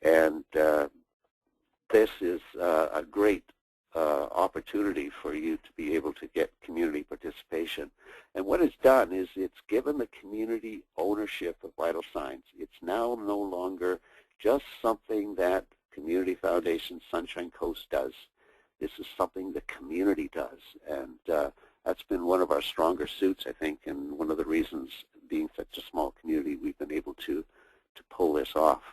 And this is a great opportunity for you to be able to get community participation. And what it's done is it's given the community ownership of vital signs. It's now no longer just something that Community Foundation Sunshine Coast does. This is something the community does. And that's been one of our stronger suits, I think, and one of the reasons, being such a small community, we've been able to pull this off.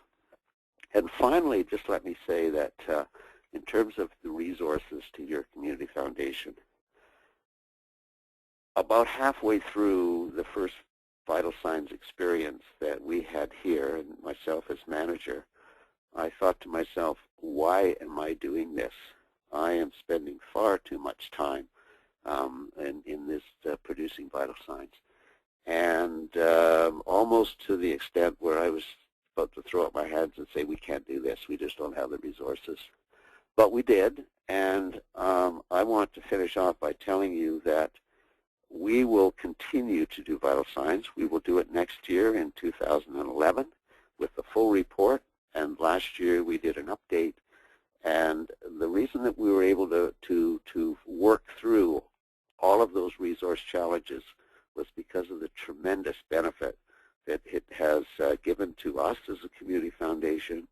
And finally, just let me say that in terms of the resources to your community foundation, about halfway through the first Vital Signs experience that we had here, and myself as manager, I thought to myself, why am I doing this? I am spending far too much time in this producing vital signs. And almost to the extent where I was about to throw up my hands and say, we can't do this, we just don't have the resources. But we did, and I want to finish off by telling you that we will continue to do vital signs. We will do it next year in 2011 with the full report, and last year we did an update. And the reason that we were able to work through all of those resource challenges was because of the tremendous benefit that it has given to us as a community foundation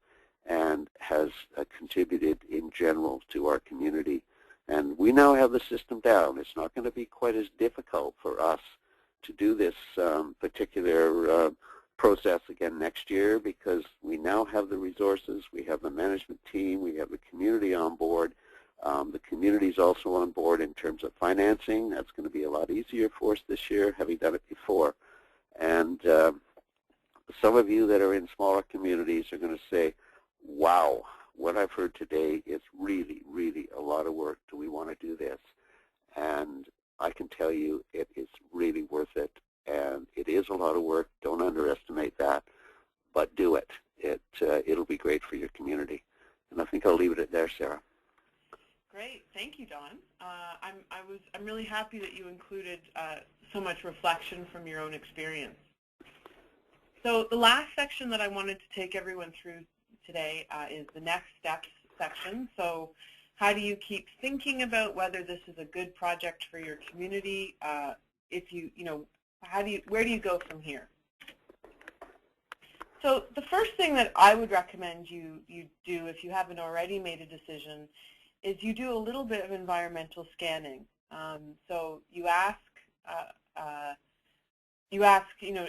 and has contributed in general to our community. And we now have the system down. It's not going to be quite as difficult for us to do this particular process again next year because we now have the resources, we have the management team, we have the community on board. The community is also on board in terms of financing. That's going to be a lot easier for us this year, having done it before. And some of you that are in smaller communities are going to say, wow, what I've heard today is really, really a lot of work. Do we want to do this? And I can tell you it is really worth it. And it is a lot of work. Don't underestimate that. But do it. It'll be great for your community. And I think I'll leave it at there, Sarah. Great. Thank you, Don. I'm really happy that you included so much reflection from your own experience. So the last section that I wanted to take everyone through today is the next steps section. So how do you keep thinking about whether this is a good project for your community? If you know, where do you go from here? So the first thing that I would recommend you do if you haven't already made a decision is you do a little bit of environmental scanning. So you ask, you know,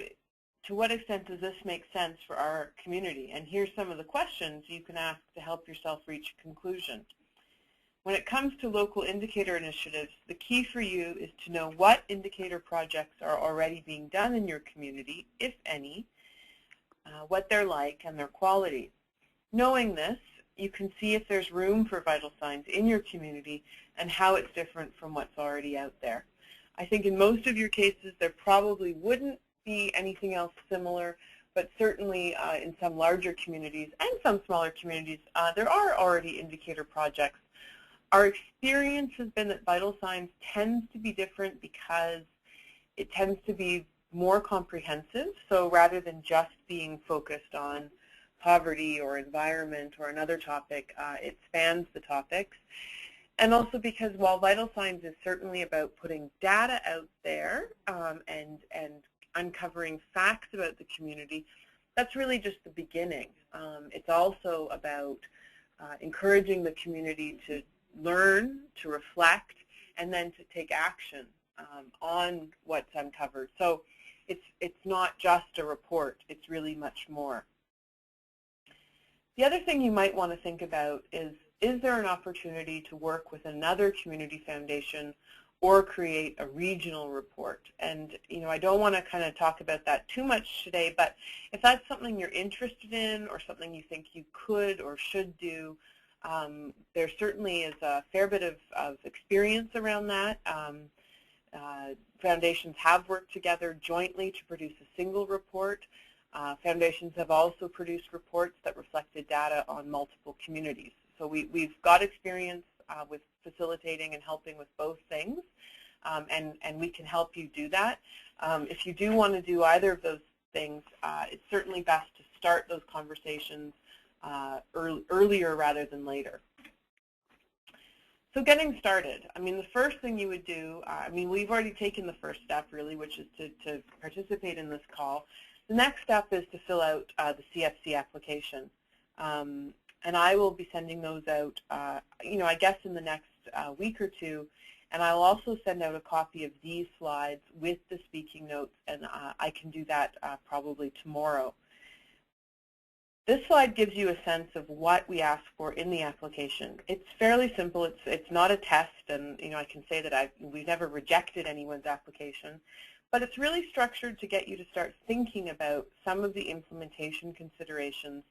to what extent does this make sense for our community? And here's some of the questions you can ask to help yourself reach a conclusion. When it comes to local indicator initiatives, the key for you is to know what indicator projects are already being done in your community, if any, what they're like, and their quality. Knowing this, you can see if there's room for vital signs in your community and how it's different from what's already out there. I think in most of your cases there probably wouldn't be anything else similar, but certainly in some larger communities and some smaller communities, there are already indicator projects. Our experience has been that vital signs tends to be different because it tends to be more comprehensive. So rather than just being focused on poverty or environment or another topic, it spans the topics. And also because while vital signs is certainly about putting data out there and uncovering facts about the community, that's really just the beginning. It's also about encouraging the community to learn, to reflect, and then to take action on what's uncovered. So it's not just a report, it's really much more. The other thing you might want to think about is there an opportunity to work with another community foundation or create a regional report? And you know, I don't want to kind of talk about that too much today, but if that's something you're interested in or something you think you could or should do, there certainly is a fair bit of experience around that. Foundations have worked together jointly to produce a single report. Foundations have also produced reports that reflected data on multiple communities. So we've got experience with facilitating and helping with both things, and we can help you do that. If you do want to do either of those things, it's certainly best to start those conversations earlier rather than later. So getting started, I mean, the first thing you would do, we've already taken the first step, really, which is to participate in this call. The next step is to fill out the CFC application. And I will be sending those out, I guess in the next week or two. And I'll also send out a copy of these slides with the speaking notes, and I can do that probably tomorrow. This slide gives you a sense of what we ask for in the application. It's fairly simple. It's not a test, and I can say that we've never rejected anyone's application, but it's really structured to get you to start thinking about some of the implementation considerations,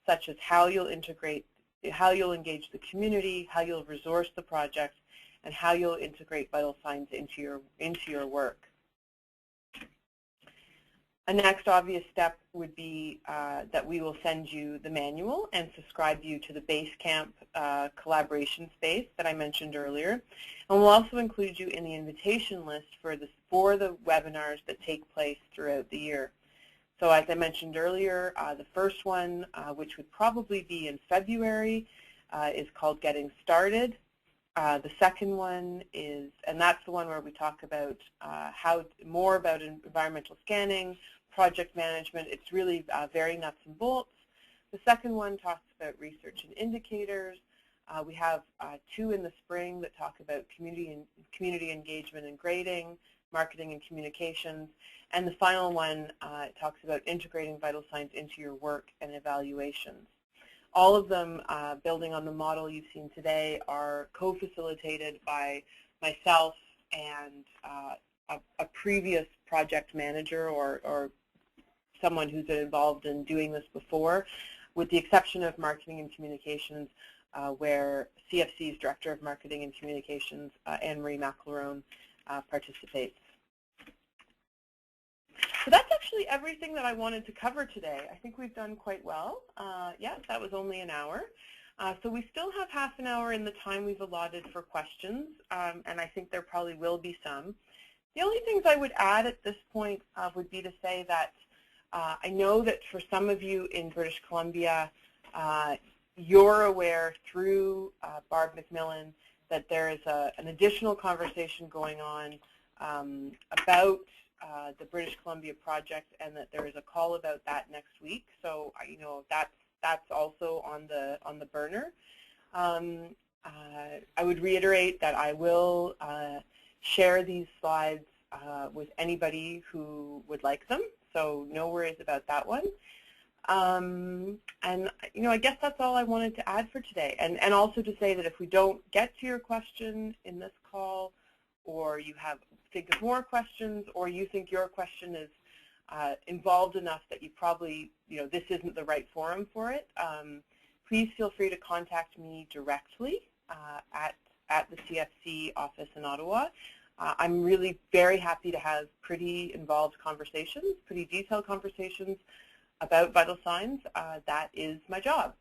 such as how you'll engage the community, how you'll resource the project, and how you'll integrate vital signs into your work. A next obvious step would be that we will send you the manual and subscribe you to the Basecamp collaboration space that I mentioned earlier. And we'll also include you in the invitation list for the webinars that take place throughout the year. So as I mentioned earlier, the first one, which would probably be in February, is called Getting Started. The second one is, and that's the one where we talk about more about environmental scanning, project management. It's really very nuts and bolts. The second one talks about research and indicators. We have two in the spring that talk about community engagement and grading, marketing and communications. And the final one talks about integrating vital signs into your work and evaluations. All of them, building on the model you've seen today, are co-facilitated by myself and a previous project manager or someone who's been involved in doing this before, with the exception of marketing and communications, where CFC's Director of Marketing and Communications, Anne-Marie McElroan, participates. So that's actually everything that I wanted to cover today. I think we've done quite well. Yes, that was only an hour. So we still have half an hour in the time we've allotted for questions, and I think there probably will be some. The only things I would add at this point would be to say that I know that for some of you in British Columbia, you're aware through Barb McMillan that there is an additional conversation going on about the British Columbia project, and that there is a call about that next week. So that's also on the burner. I would reiterate that I will share these slides with anybody who would like them. So no worries about that one. And I guess that's all I wanted to add for today. And also to say that if we don't get to your question in this call, or you think of more questions, or you think your question is involved enough that you probably, this isn't the right forum for it, please feel free to contact me directly at the CFC office in Ottawa. I'm really very happy to have pretty involved conversations, pretty detailed conversations about vital signs. That is my job.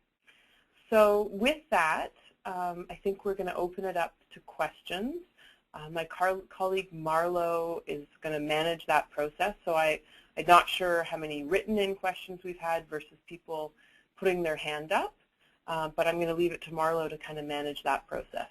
So with that, I think we're going to open it up to questions. My colleague Marlo is going to manage that process, so I'm not sure how many written-in questions we've had versus people putting their hand up, but I'm going to leave it to Marlo to kind of manage that process.